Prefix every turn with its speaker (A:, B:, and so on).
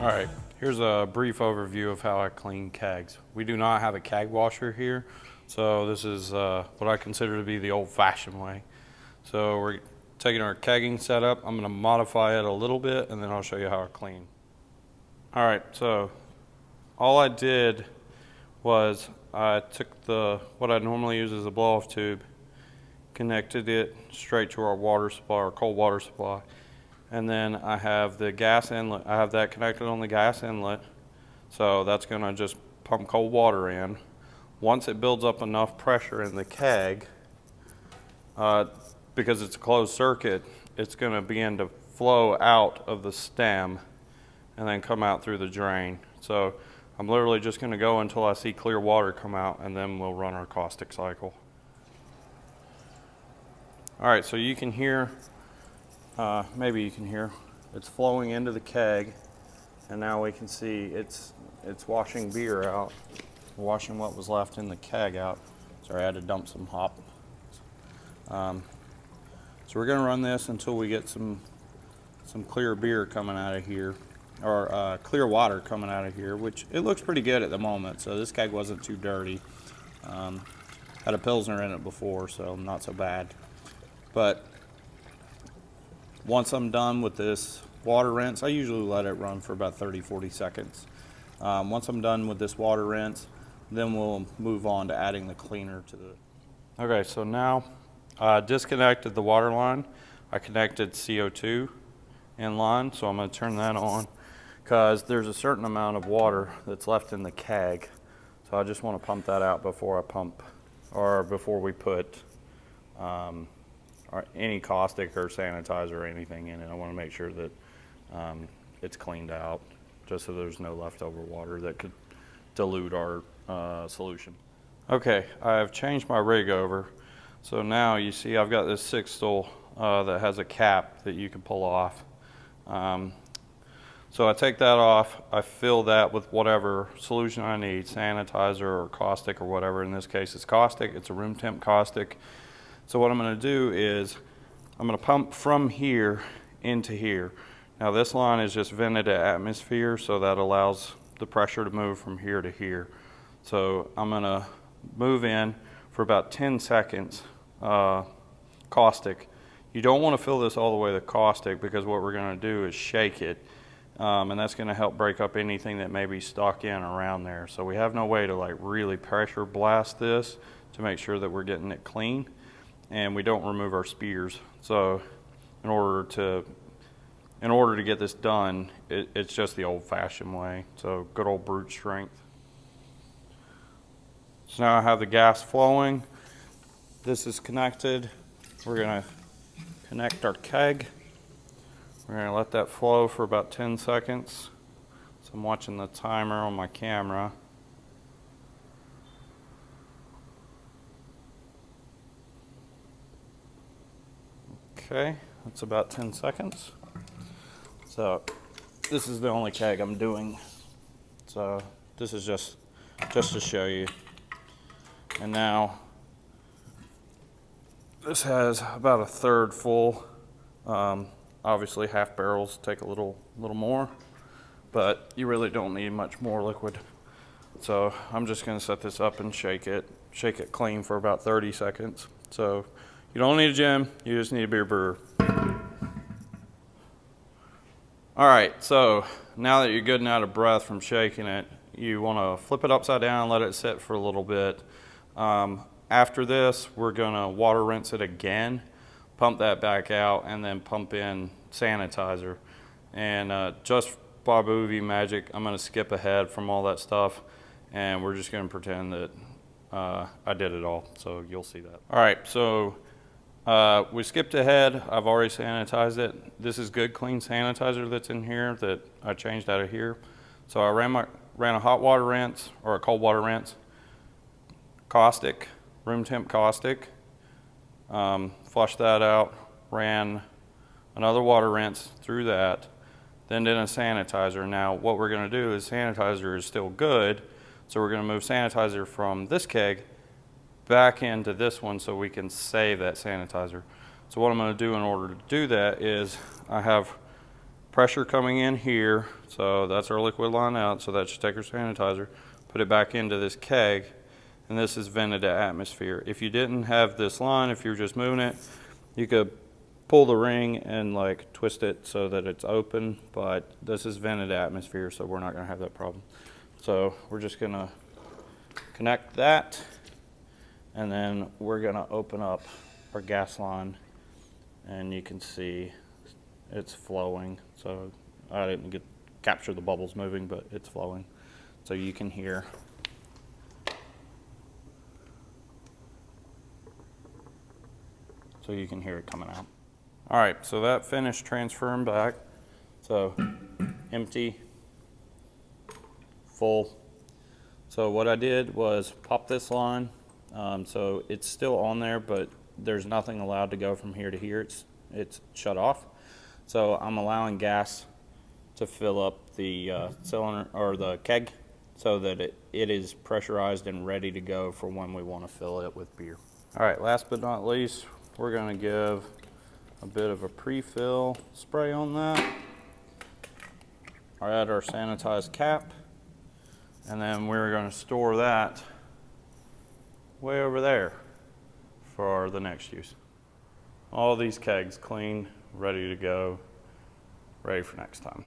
A: All right, here's a brief overview of how I clean kegs. We do not have a keg washer here, so this is what I consider to be the old-fashioned way. So we're taking our kegging setup. I'm going to modify it a little bit, and then I'll show you how I clean. All right, so all I did was I took what I normally use as a blow-off tube, connected it straight to our water supply, our cold water supply. And then I have the gas inlet. I have that connected on the gas inlet. So that's going to just pump cold water in. Once it builds up enough pressure in the keg, because it's a closed circuit, it's going to begin to flow out of the stem and then come out through the drain. So I'm literally just going to go until I see clear water come out, and then we'll run our caustic cycle. All right, so you can hear, maybe you can hear, it's flowing into the keg, and now we can see it's washing beer out, washing what was left in the keg out. Sorry, I had to dump some hop. So we're going to run this until we get some clear beer coming out of here, or clear water coming out of here, which it looks pretty good at the moment. So this keg wasn't too dirty. Had a Pilsner in it before, so not so bad. But once I'm done with this water rinse, I usually let it run for about 30-40 seconds. Once I'm done with this water rinse, then we'll move on to adding the cleaner to the... Okay, so now I disconnected the water line. I connected CO2 in line, so I'm going to turn that on because there's a certain amount of water that's left in the keg. So I just want to pump that out before I pump, or before we put or any caustic or sanitizer or anything in it. I want to make sure that it's cleaned out, just so there's no leftover water that could dilute our solution. Okay, I've changed my rig over. So now you see I've got this 6-stool that has a cap that you can pull off. So I take that off, I fill that with whatever solution I need, sanitizer or caustic or whatever. In this case it's caustic, it's a room temp caustic. So what I'm going to do is I'm going to pump from here into here. Now this line is just vented at atmosphere, so that allows the pressure to move from here to here. So I'm going to move in for about 10 seconds caustic. You don't want to fill this all the way with caustic, because what we're going to do is shake it, and that's going to help break up anything that may be stuck in around there. So we have no way to like really pressure blast this to make sure that we're getting it clean, and we don't remove our spears. So in order to get this done, it's just the old-fashioned way. So good old brute strength. So now I have the gas flowing. This is connected. We're going to connect our keg. We're going to let that flow for about 10 seconds. So I'm watching the timer on my camera. Okay, that's about 10 seconds. So this is the only keg I'm doing. So this is just to show you. And now this has about a third full. Obviously half barrels take a little more, but you really don't need much more liquid. So I'm just going to set this up and shake it clean for about 30 seconds. So you don't need a gem, you just need a beer brewer. All right, so now that you're good and out of breath from shaking it, you want to flip it upside down and let it sit for a little bit. After this, we're going to water rinse it again, pump that back out, and then pump in sanitizer. And just by movie magic, I'm going to skip ahead from all that stuff, and we're just going to pretend that I did it all, so you'll see that. All right, so we skipped ahead. I've already sanitized it. This is good, clean sanitizer that's in here that I changed out of here. So I ran a hot water rinse, or a cold water rinse, caustic, room temp caustic, flushed that out, ran another water rinse through that, then did a sanitizer. Now what we're going to do is, sanitizer is still good, so we're going to move sanitizer from this keg back into this one so we can save that sanitizer. So what I'm going to do in order to do that is, I have pressure coming in here, so that's our liquid line out, so that should take our sanitizer, put it back into this keg, and this is vented to atmosphere. If you didn't have this line, if you're just moving it, you could pull the ring and like twist it so that it's open, but this is vented to atmosphere, so we're not gonna have that problem. So we're just gonna connect that, and then we're gonna open up our gas line, and you can see it's flowing. So I didn't capture the bubbles moving, but it's flowing. So you can hear. So you can hear it coming out. All right, so that finished transferring back. So empty, full. So what I did was pop this line. So it's still on there, but there's nothing allowed to go from here to here. It's shut off. So I'm allowing gas to fill up the cylinder or the keg so that it is pressurized and ready to go for when we want to fill it with beer. All right, last but not least, we're going to give a bit of a pre-fill spray on that. I'll add our sanitized cap, and then we're going to store that way over there for the next use. All these kegs clean, ready to go, ready for next time.